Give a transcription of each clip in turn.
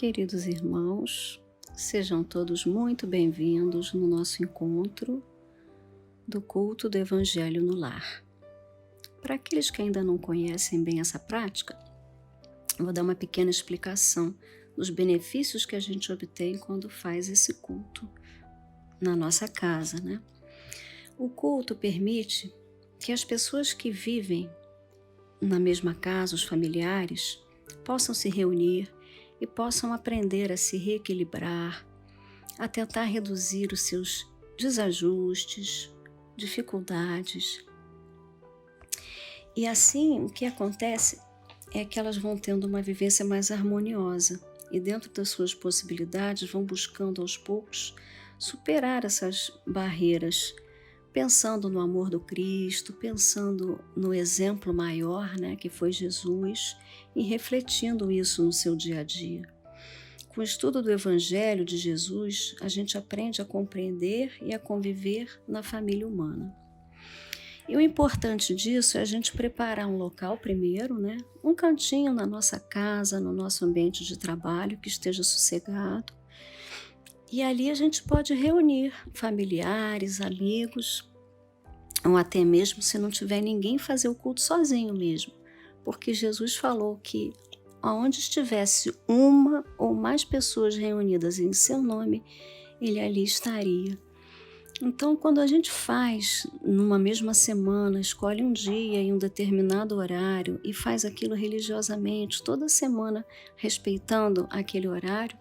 Queridos irmãos, sejam todos muito bem-vindos no nosso encontro do culto do Evangelho no Lar. Para aqueles que ainda não conhecem bem essa prática, eu vou dar uma pequena explicação dos benefícios que a gente obtém quando faz esse culto na nossa casa, né? O culto permite que as pessoas que vivem na mesma casa, os familiares, possam se reunir e possam aprender a se reequilibrar, a tentar reduzir os seus desajustes, dificuldades. E assim, o que acontece é que elas vão tendo uma vivência mais harmoniosa e dentro das suas possibilidades vão buscando aos poucos superar essas barreiras, pensando no amor do Cristo, pensando no exemplo maior, né, que foi Jesus, e refletindo isso no seu dia a dia. Com o estudo do Evangelho de Jesus, a gente aprende a compreender e a conviver na família humana. E o importante disso é a gente preparar um local primeiro, né, um cantinho na nossa casa, no nosso ambiente de trabalho, que esteja sossegado. E ali a gente pode reunir familiares, amigos, ou até mesmo se não tiver ninguém, fazer o culto sozinho mesmo. Porque Jesus falou que onde estivesse uma ou mais pessoas reunidas em seu nome, ele ali estaria. Então, quando a gente faz numa mesma semana, escolhe um dia e um determinado horário e faz aquilo religiosamente, toda semana respeitando aquele horário,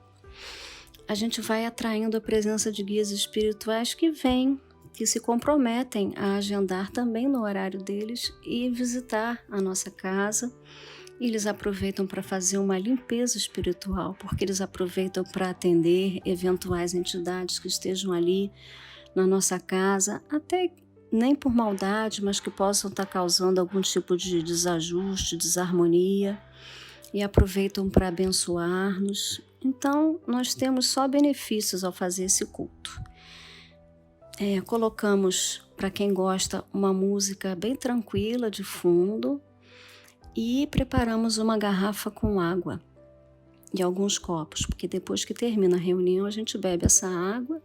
a gente vai atraindo a presença de guias espirituais que vêm, que se comprometem a agendar também no horário deles e visitar a nossa casa. Eles aproveitam para fazer uma limpeza espiritual, porque eles aproveitam para atender eventuais entidades que estejam ali na nossa casa, até nem por maldade, mas que possam estar causando algum tipo de desajuste, desarmonia, e aproveitam para abençoar-nos. Então, nós temos só benefícios ao fazer esse culto. Colocamos, para quem gosta, uma música bem tranquila de fundo e preparamos uma garrafa com água e alguns copos, porque depois que termina a reunião a gente bebe essa água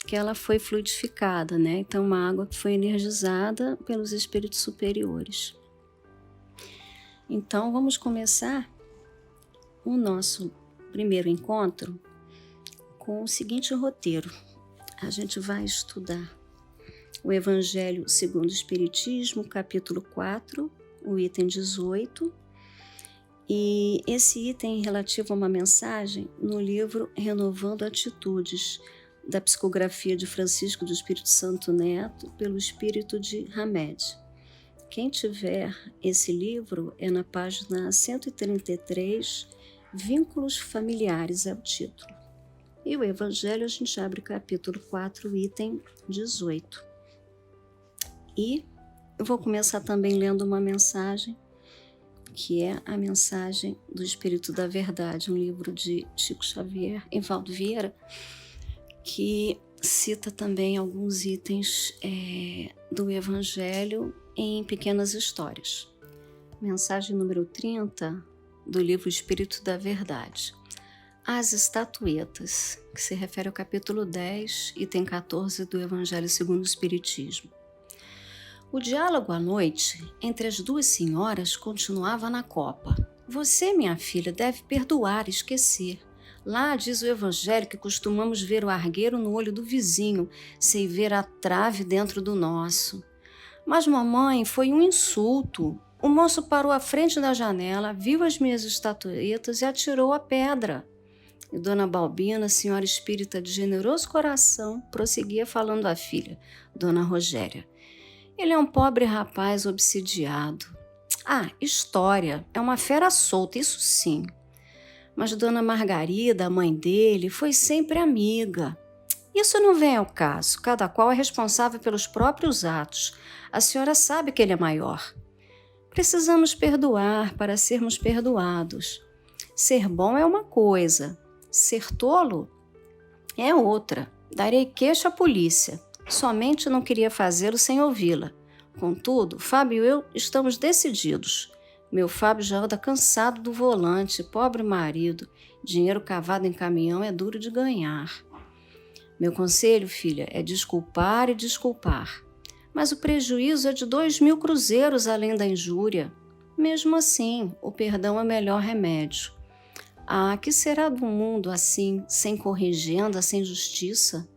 que ela foi fluidificada, né? Então, uma água que foi energizada pelos espíritos superiores. Então, vamos começar o nosso primeiro encontro com o seguinte roteiro. A gente vai estudar o Evangelho segundo o Espiritismo, capítulo 4, o item 18, e esse item é relativo a uma mensagem no livro Renovando Atitudes, da psicografia de Francisco do Espírito Santo Neto, pelo espírito de Hamed. Quem tiver esse livro é na página 133, Vínculos Familiares é o título. E o Evangelho a gente abre capítulo 4, item 18. E eu vou começar também lendo uma mensagem, que é a mensagem do Espírito da Verdade, um livro de Chico Xavier, Evaldo Vieira, que cita também alguns itens do Evangelho em pequenas histórias. Mensagem número 30 do livro Espírito da Verdade. As estatuetas, que se refere ao capítulo 10, item 14 do Evangelho segundo o Espiritismo. O diálogo à noite entre as duas senhoras continuava na copa. Você, minha filha, deve perdoar e esquecer. Lá diz o Evangelho que costumamos ver o argueiro no olho do vizinho, sem ver a trave dentro do nosso. Mas, mamãe, foi um insulto. O moço parou à frente da janela, viu as minhas estatuetas e atirou a pedra. E Dona Balbina, senhora espírita de generoso coração, prosseguia falando à filha, Dona Rogéria. Ele é um pobre rapaz obsidiado. História, é uma fera solta, isso sim. Mas Dona Margarida, a mãe dele, foi sempre amiga. Isso não vem ao caso, cada qual é responsável pelos próprios atos. A senhora sabe que ele é maior. Precisamos perdoar para sermos perdoados. Ser bom é uma coisa, ser tolo é outra. Darei queixa à polícia. Somente não queria fazê-lo sem ouvi-la. Contudo, Fábio e eu estamos decididos. Meu Fábio já anda cansado do volante, pobre marido. Dinheiro cavado em caminhão é duro de ganhar. Meu conselho, filha, é desculpar e desculpar. Mas o prejuízo é de 2.000 cruzeiros além da injúria. Mesmo assim, o perdão é o melhor remédio. Ah, que será do mundo assim, sem corrigenda, sem justiça?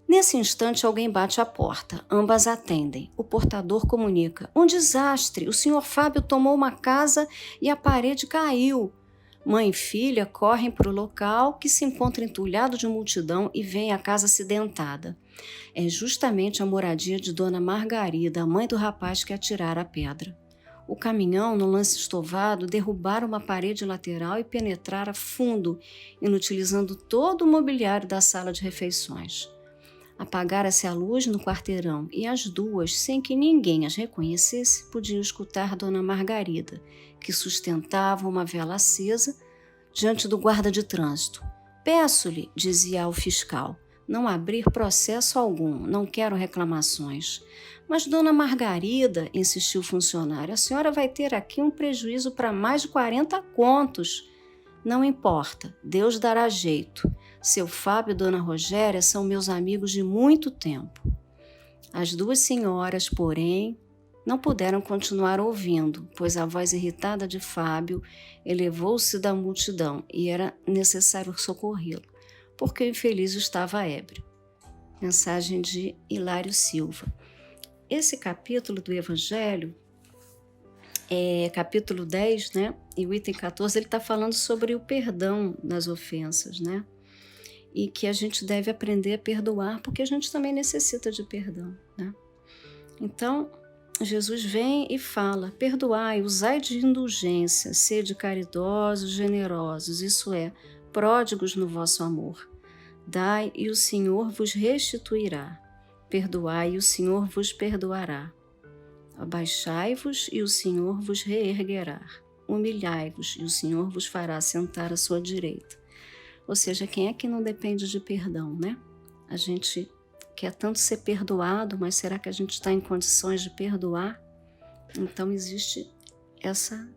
Nesse instante, alguém bate à porta. Ambas atendem. O portador comunica. Um desastre! O senhor Fábio tomou uma casa e a parede caiu. Mãe e filha correm para o local, que se encontra entulhado de multidão, e veem a casa acidentada. É justamente a moradia de Dona Margarida, a mãe do rapaz que atirara a pedra. O caminhão, no lance estovado, derrubara uma parede lateral e penetrara fundo, inutilizando todo o mobiliário da sala de refeições. Apagara-se a luz no quarteirão e as duas, sem que ninguém as reconhecesse, podiam escutar Dona Margarida, que sustentava uma vela acesa diante do guarda de trânsito. Peço-lhe, dizia ao fiscal, não abrir processo algum, não quero reclamações. Mas, Dona Margarida, insistiu o funcionário, a senhora vai ter aqui um prejuízo para mais de 40 contos. Não importa, Deus dará jeito. Seu Fábio e Dona Rogéria são meus amigos de muito tempo. As duas senhoras, porém, não puderam continuar ouvindo, pois a voz irritada de Fábio elevou-se da multidão e era necessário socorrê-lo, porque o infeliz estava ébrio. Mensagem de Hilário Silva. Esse capítulo do Evangelho, capítulo 10, né? E o item 14, ele está falando sobre o perdão das ofensas, né? E que a gente deve aprender a perdoar, porque a gente também necessita de perdão, né? Então, Jesus vem e fala, perdoai, usai de indulgência, sede caridosos, generosos, isso é, pródigos no vosso amor. Dai e o Senhor vos restituirá. Perdoai e o Senhor vos perdoará. Abaixai-vos e o Senhor vos reerguerá. Humilhai-vos e o Senhor vos fará sentar à sua direita. Ou seja, quem é que não depende de perdão, né? A gente quer tanto ser perdoado, mas será que a gente está em condições de perdoar? Então existe essa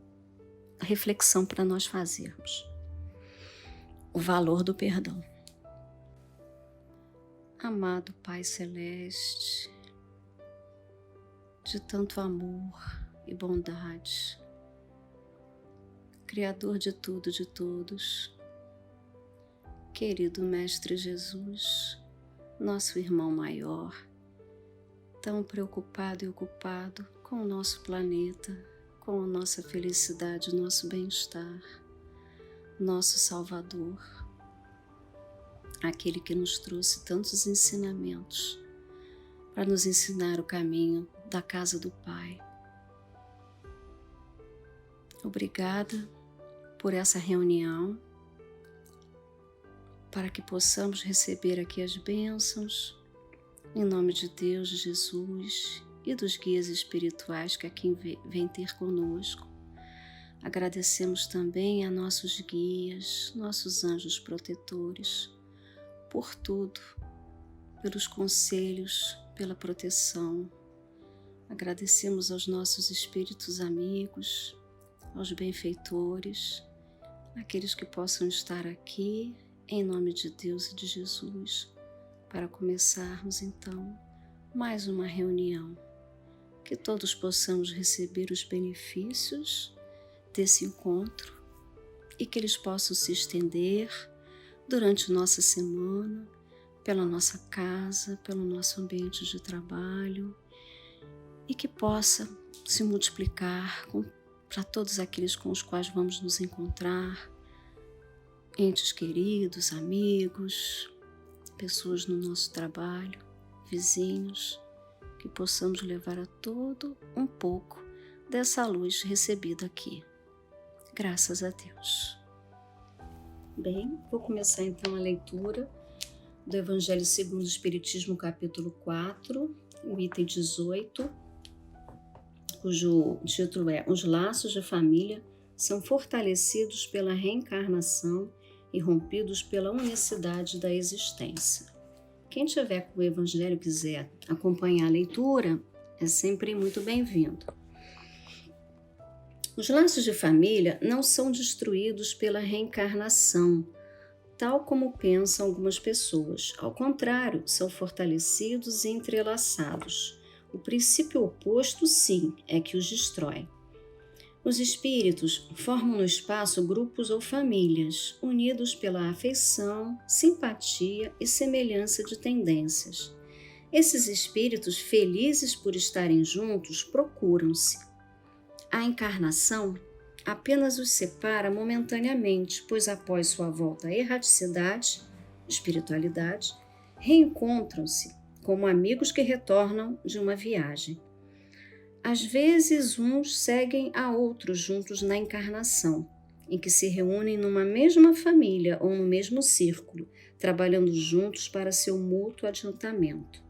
reflexão para nós fazermos. O valor do perdão. Amado Pai Celeste, de tanto amor e bondade, Criador de tudo e de todos, querido Mestre Jesus, nosso irmão maior, tão preocupado e ocupado com o nosso planeta, com a nossa felicidade, o nosso bem-estar, nosso Salvador, aquele que nos trouxe tantos ensinamentos para nos ensinar o caminho da casa do Pai. Obrigada por essa reunião, para que possamos receber aqui as bênçãos, em nome de Deus, de Jesus e dos guias espirituais que aqui vêm ter conosco. Agradecemos também a nossos guias, nossos anjos protetores, por tudo, pelos conselhos, pela proteção. Agradecemos aos nossos espíritos amigos, aos benfeitores, aqueles que possam estar aqui, em nome de Deus e de Jesus, para começarmos então mais uma reunião, que todos possamos receber os benefícios desse encontro e que eles possam se estender durante nossa semana, pela nossa casa, pelo nosso ambiente de trabalho, e que possa se multiplicar para todos aqueles com os quais vamos nos encontrar, entes queridos, amigos, pessoas no nosso trabalho, vizinhos, que possamos levar a todo um pouco dessa luz recebida aqui. Graças a Deus. Bem, vou começar então a leitura do Evangelho segundo o Espiritismo, capítulo 4, o item 18, cujo título é Os laços de família são fortalecidos pela reencarnação e rompidos pela unicidade da existência. Quem tiver com o Evangelho e quiser acompanhar a leitura, é sempre muito bem-vindo. Os laços de família não são destruídos pela reencarnação, tal como pensam algumas pessoas. Ao contrário, são fortalecidos e entrelaçados. O princípio oposto, sim, é que os destrói. Os espíritos formam no espaço grupos ou famílias, unidos pela afeição, simpatia e semelhança de tendências. Esses espíritos, felizes por estarem juntos, procuram-se. A encarnação apenas os separa momentaneamente, pois após sua volta à erraticidade, espiritualidade, reencontram-se como amigos que retornam de uma viagem. Às vezes, uns seguem a outros juntos na encarnação, em que se reúnem numa mesma família ou no mesmo círculo, trabalhando juntos para seu mútuo adiantamento.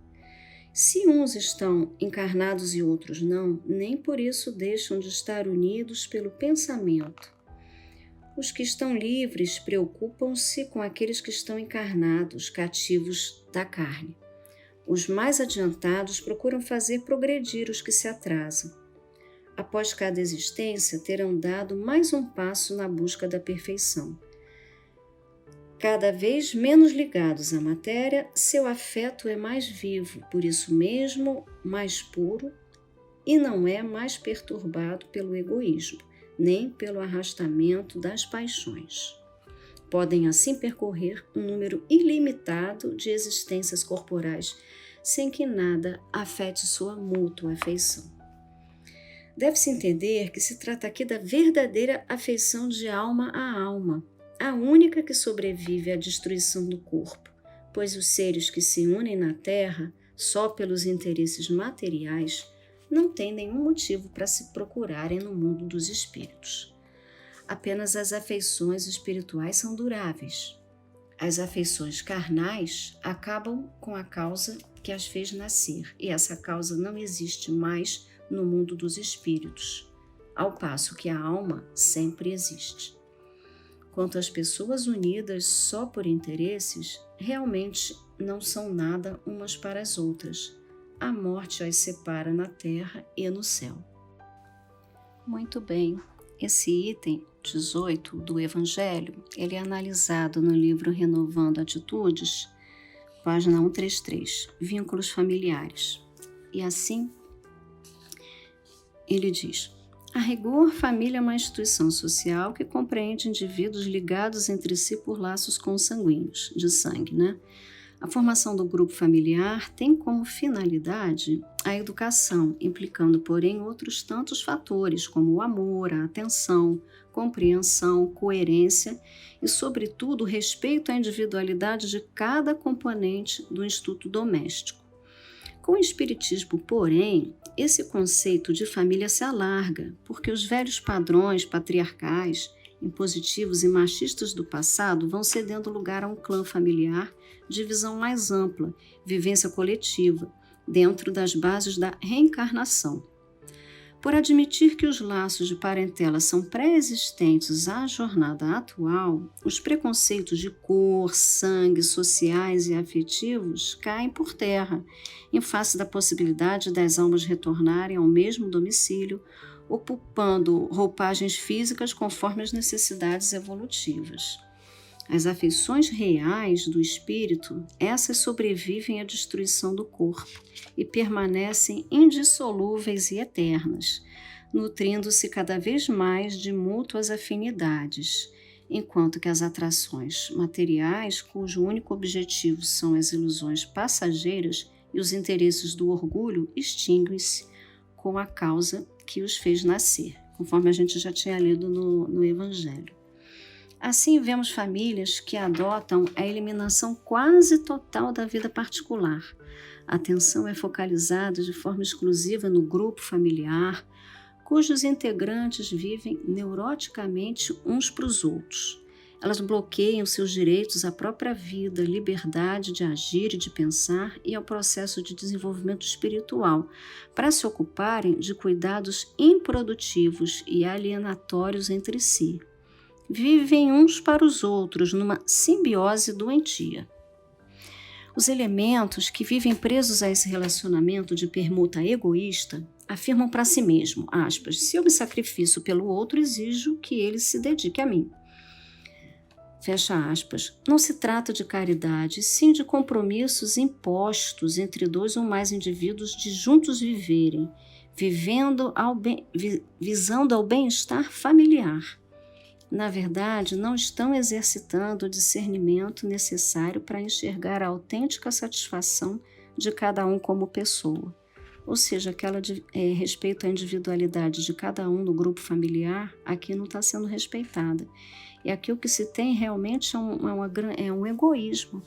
Se uns estão encarnados e outros não, nem por isso deixam de estar unidos pelo pensamento. Os que estão livres preocupam-se com aqueles que estão encarnados, cativos da carne. Os mais adiantados procuram fazer progredir os que se atrasam. Após cada existência, terão dado mais um passo na busca da perfeição. Cada vez menos ligados à matéria, seu afeto é mais vivo, por isso mesmo mais puro, e não é mais perturbado pelo egoísmo, nem pelo arrastamento das paixões. Podem assim percorrer um número ilimitado de existências corporais, sem que nada afete sua mútua afeição. Deve-se entender que se trata aqui da verdadeira afeição de alma a alma, a única que sobrevive à destruição do corpo, pois os seres que se unem na Terra só pelos interesses materiais não têm nenhum motivo para se procurarem no mundo dos espíritos. Apenas as afeições espirituais são duráveis. As afeições carnais acabam com a causa que as fez nascer, e essa causa não existe mais no mundo dos espíritos, ao passo que a alma sempre existe. Quanto às pessoas unidas só por interesses, realmente não são nada umas para as outras. A morte as separa na terra e no céu. Muito bem, esse item 18 do Evangelho, ele é analisado no livro Renovando Atitudes, página 133, Vínculos Familiares. E assim, ele diz: a rigor, família é uma instituição social que compreende indivíduos ligados entre si por laços consanguíneos, de sangue, né? A formação do grupo familiar tem como finalidade a educação, implicando, porém, outros tantos fatores, como o amor, a atenção, compreensão, coerência e, sobretudo, o respeito à individualidade de cada componente do instituto doméstico. Com o Espiritismo, porém, esse conceito de família se alarga, porque os velhos padrões patriarcais, impositivos e machistas do passado vão cedendo lugar a um clã familiar de visão mais ampla, vivência coletiva, dentro das bases da reencarnação. Por admitir que os laços de parentela são pré-existentes à jornada atual, os preconceitos de cor, sangue, sociais e afetivos caem por terra, em face da possibilidade das almas retornarem ao mesmo domicílio, ocupando roupagens físicas conforme as necessidades evolutivas. As afeições reais do espírito, essas sobrevivem à destruição do corpo e permanecem indissolúveis e eternas, nutrindo-se cada vez mais de mútuas afinidades, enquanto que as atrações materiais, cujo único objetivo são as ilusões passageiras e os interesses do orgulho, extinguem-se com a causa que os fez nascer, conforme a gente já tinha lido no Evangelho. Assim, vemos famílias que adotam a eliminação quase total da vida particular. A atenção é focalizada de forma exclusiva no grupo familiar, cujos integrantes vivem neuroticamente uns para os outros. Elas bloqueiam seus direitos à própria vida, liberdade de agir e de pensar e ao processo de desenvolvimento espiritual, para se ocuparem de cuidados improdutivos e alienatórios entre si. Vivem uns para os outros numa simbiose doentia. Os elementos que vivem presos a esse relacionamento de permuta egoísta afirmam para si mesmo, aspas, se eu me sacrifico pelo outro, exijo que ele se dedique a mim. Fecha aspas. Não se trata de caridade, sim de compromissos impostos entre dois ou mais indivíduos de juntos viverem, visando ao bem-estar familiar. Na verdade, não estão exercitando o discernimento necessário para enxergar a autêntica satisfação de cada um como pessoa. Ou seja, aquela de respeito à individualidade de cada um no grupo familiar, aqui não está sendo respeitada. E aqui o que se tem realmente é um egoísmo,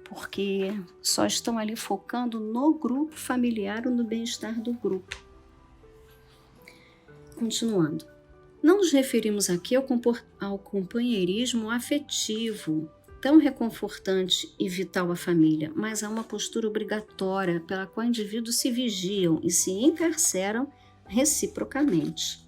porque só estão ali focando no grupo familiar ou no bem-estar do grupo. Continuando. Não nos referimos aqui ao companheirismo afetivo, tão reconfortante e vital à família, mas a uma postura obrigatória pela qual indivíduos se vigiam e se encarceram reciprocamente.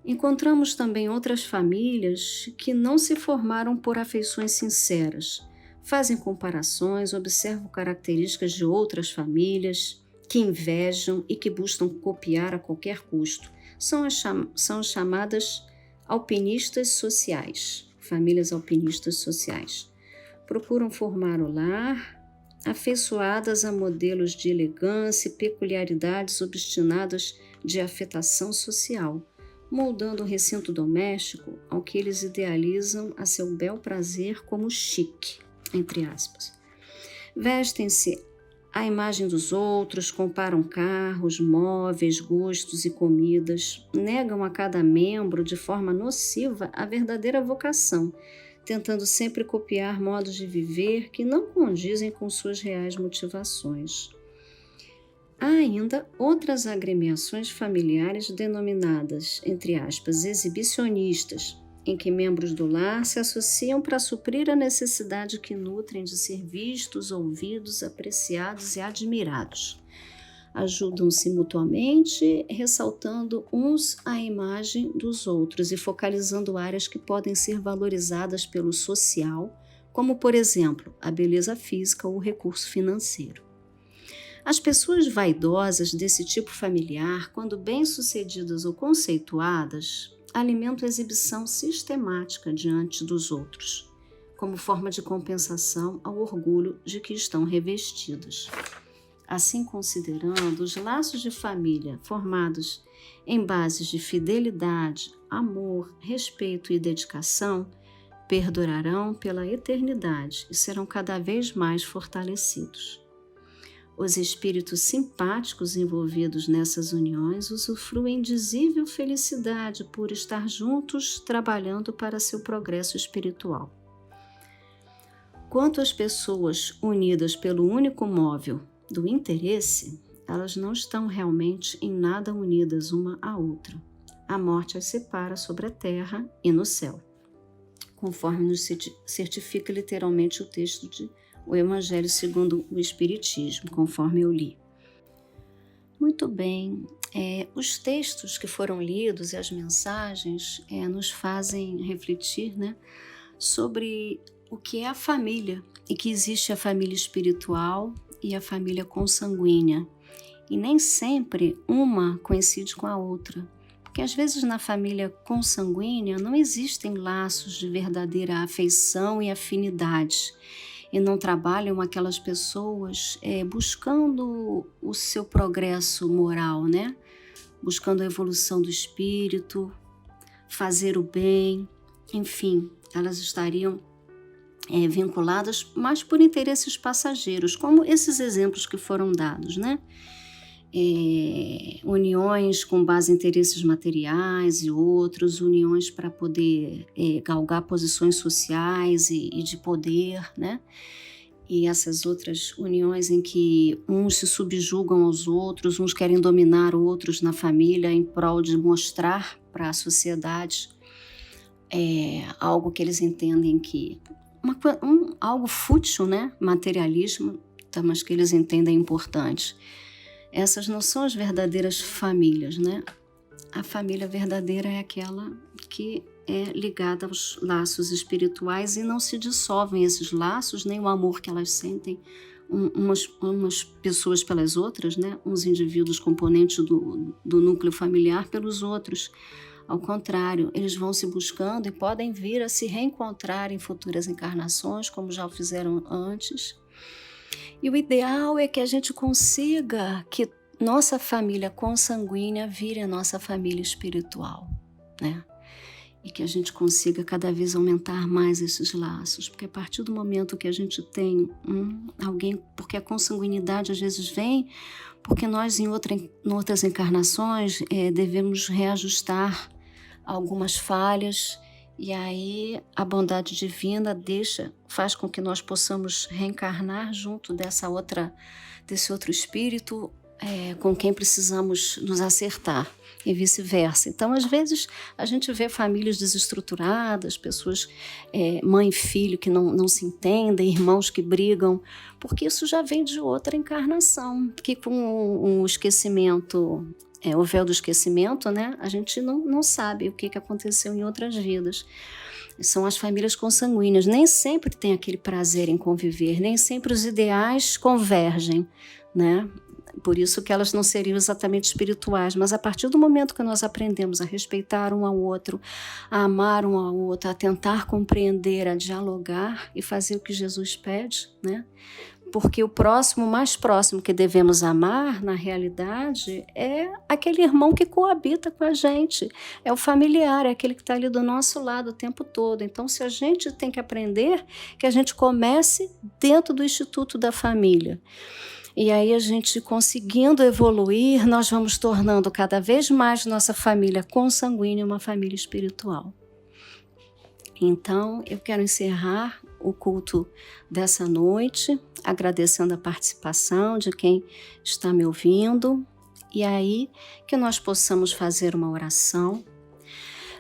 Encontramos também outras famílias que não se formaram por afeições sinceras, fazem comparações, observam características de outras famílias, que invejam e que buscam copiar a qualquer custo. São chamadas alpinistas sociais, famílias alpinistas sociais. Procuram formar o lar, afeiçoadas a modelos de elegância e peculiaridades obstinadas de afetação social, moldando o recinto doméstico ao que eles idealizam a seu bel prazer como chique, entre aspas. Vestem-se à imagem dos outros, comparam carros, móveis, gostos e comidas, negam a cada membro de forma nociva a verdadeira vocação, tentando sempre copiar modos de viver que não condizem com suas reais motivações. Há ainda outras agremiações familiares denominadas, entre aspas, exibicionistas, em que membros do lar se associam para suprir a necessidade que nutrem de ser vistos, ouvidos, apreciados e admirados. Ajudam-se mutuamente, ressaltando uns a imagem dos outros e focalizando áreas que podem ser valorizadas pelo social, como, por exemplo, a beleza física ou o recurso financeiro. As pessoas vaidosas desse tipo familiar, quando bem-sucedidas ou conceituadas, alimentam a exibição sistemática diante dos outros, como forma de compensação ao orgulho de que estão revestidas. Assim, considerando, os laços de família formados em bases de fidelidade, amor, respeito e dedicação perdurarão pela eternidade e serão cada vez mais fortalecidos. Os espíritos simpáticos envolvidos nessas uniões usufruem indizível felicidade por estar juntos trabalhando para seu progresso espiritual. Quanto às pessoas unidas pelo único móvel do interesse, elas não estão realmente em nada unidas uma à outra. A morte as separa sobre a terra e no céu, conforme nos certifica literalmente o texto de o Evangelho segundo o Espiritismo, conforme eu li. Muito bem, os textos que foram lidos e as mensagens nos fazem refletir, sobre o que é a família e que existe a família espiritual e a família consanguínea. E nem sempre uma coincide com a outra, porque às vezes na família consanguínea não existem laços de verdadeira afeição e afinidade, e não trabalham aquelas pessoas buscando o seu progresso moral, buscando a evolução do espírito, fazer o bem, enfim, elas estariam vinculadas mais por interesses passageiros, como esses exemplos que foram dados, uniões com base em interesses materiais e outros, uniões para poder galgar posições sociais e de poder, E essas outras uniões em que uns se subjugam aos outros, uns querem dominar outros na família em prol de mostrar para a sociedade algo que eles entendem que algo fútil, materialismo, mas que eles entendem importante. Essas não são as verdadeiras famílias, A família verdadeira é aquela que é ligada aos laços espirituais e não se dissolvem esses laços, nem o amor que elas sentem umas pessoas pelas outras, né? Uns indivíduos componentes do núcleo familiar pelos outros. Ao contrário, eles vão se buscando e podem vir a se reencontrar em futuras encarnações, como já o fizeram antes. E o ideal é que a gente consiga que nossa família consanguínea vire a nossa família espiritual, né? E que a gente consiga cada vez aumentar mais esses laços, porque a partir do momento que a gente tem alguém, porque a consanguinidade às vezes vem, porque nós em outras encarnações devemos reajustar algumas falhas, e aí a bondade divina faz com que nós possamos reencarnar junto desse outro espírito com quem precisamos nos acertar, e vice-versa. Então, às vezes, a gente vê famílias desestruturadas, pessoas, mãe e filho que não se entendem, irmãos que brigam, porque isso já vem de outra encarnação, que com o esquecimento, o véu do esquecimento, né, a gente não sabe o que aconteceu em outras vidas. São as famílias consanguíneas. Nem sempre tem aquele prazer em conviver, nem sempre os ideais convergem, né? Por isso que elas não seriam exatamente espirituais, mas a partir do momento que nós aprendemos a respeitar um ao outro, a amar um ao outro, a tentar compreender, a dialogar e fazer o que Jesus pede, né? Porque o mais próximo que devemos amar, na realidade, é aquele irmão que coabita com a gente, é o familiar, é aquele que está ali do nosso lado o tempo todo. Então, se a gente tem que aprender, que a gente comece dentro do Instituto da Família. E aí a gente conseguindo evoluir, nós vamos tornando cada vez mais nossa família consanguínea uma família espiritual. Então, eu quero encerrar o culto dessa noite, agradecendo a participação de quem está me ouvindo, e aí que nós possamos fazer uma oração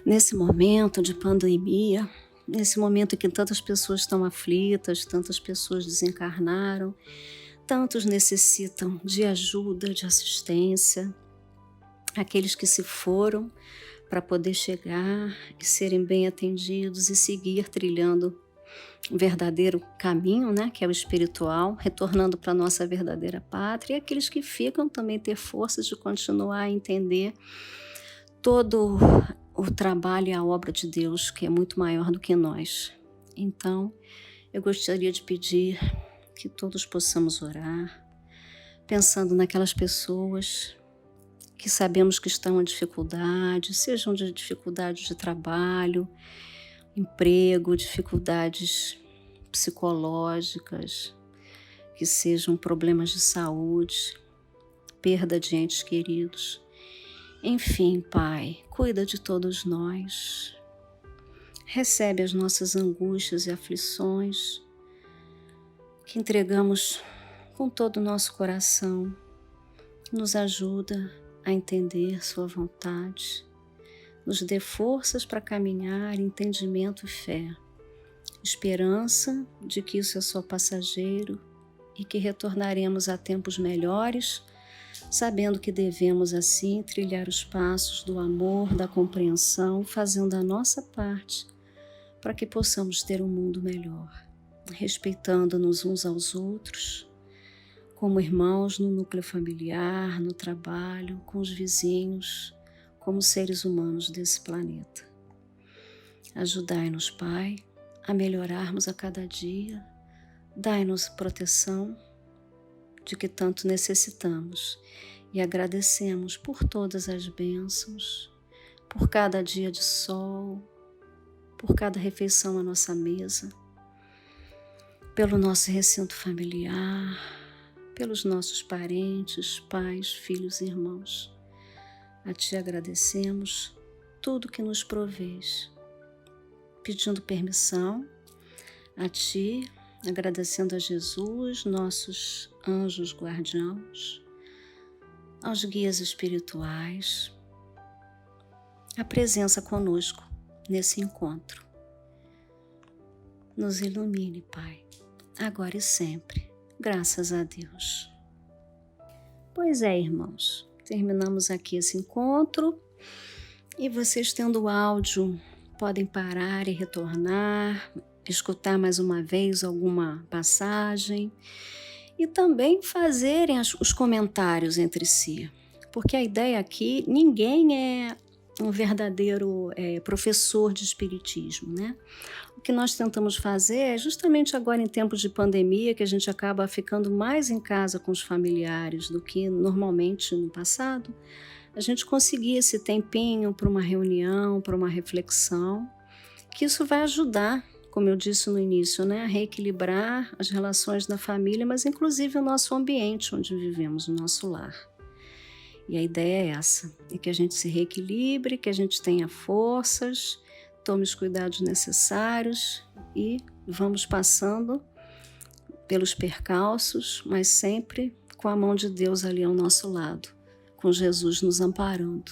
nesse momento de pandemia, nesse momento em que tantas pessoas estão aflitas, tantas pessoas desencarnaram, tantos necessitam de ajuda, de assistência, aqueles que se foram para poder chegar e serem bem atendidos e seguir trilhando o verdadeiro caminho, né, que é o espiritual, retornando para a nossa verdadeira pátria, e aqueles que ficam também ter forças de continuar a entender todo o trabalho e a obra de Deus, que é muito maior do que nós. Então, eu gostaria de pedir que todos possamos orar, pensando naquelas pessoas que sabemos que estão em dificuldade, sejam de dificuldades de trabalho, emprego, dificuldades psicológicas, que sejam problemas de saúde, perda de entes queridos. Enfim, Pai, cuida de todos nós, recebe as nossas angústias e aflições, que entregamos com todo o nosso coração, nos ajuda a entender Sua vontade, nos dê forças para caminhar, entendimento e fé, esperança de que isso é só passageiro e que retornaremos a tempos melhores, sabendo que devemos assim trilhar os passos do amor, da compreensão, fazendo a nossa parte para que possamos ter um mundo melhor, respeitando-nos uns aos outros, como irmãos no núcleo familiar, no trabalho, com os vizinhos, como seres humanos desse planeta. Ajudai-nos, Pai, a melhorarmos a cada dia, dai-nos proteção de que tanto necessitamos e agradecemos por todas as bênçãos, por cada dia de sol, por cada refeição à nossa mesa, pelo nosso recinto familiar, pelos nossos parentes, pais, filhos e irmãos. A Ti agradecemos tudo que nos provês, pedindo permissão a Ti, agradecendo a Jesus, nossos anjos guardiãos, aos guias espirituais, a presença conosco nesse encontro. Nos ilumine, Pai, agora e sempre, graças a Deus. Pois é, irmãos, terminamos aqui esse encontro e vocês, tendo o áudio, podem parar e retornar, escutar mais uma vez alguma passagem e também fazerem os comentários entre si. Porque a ideia aqui, ninguém é um verdadeiro professor de espiritismo, né? O que nós tentamos fazer é justamente agora em tempos de pandemia, que a gente acaba ficando mais em casa com os familiares do que normalmente no passado, a gente conseguir esse tempinho para uma reunião, para uma reflexão, que isso vai ajudar, como eu disse no início, né, a reequilibrar as relações da família, mas inclusive o nosso ambiente onde vivemos, o nosso lar. E a ideia é essa, é que a gente se reequilibre, que a gente tenha forças, tome os cuidados necessários e vamos passando pelos percalços, mas sempre com a mão de Deus ali ao nosso lado, com Jesus nos amparando.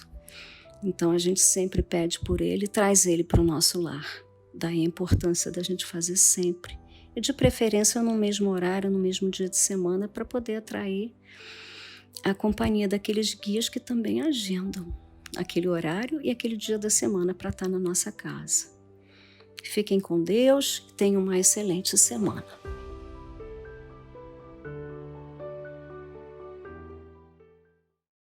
Então a gente sempre pede por Ele e traz Ele para o nosso lar. Daí a importância da gente fazer sempre. E de preferência no mesmo horário, no mesmo dia de semana, para poder atrair a companhia daqueles guias que também agendam aquele horário e aquele dia da semana para estar na nossa casa. Fiquem com Deus e tenham uma excelente semana.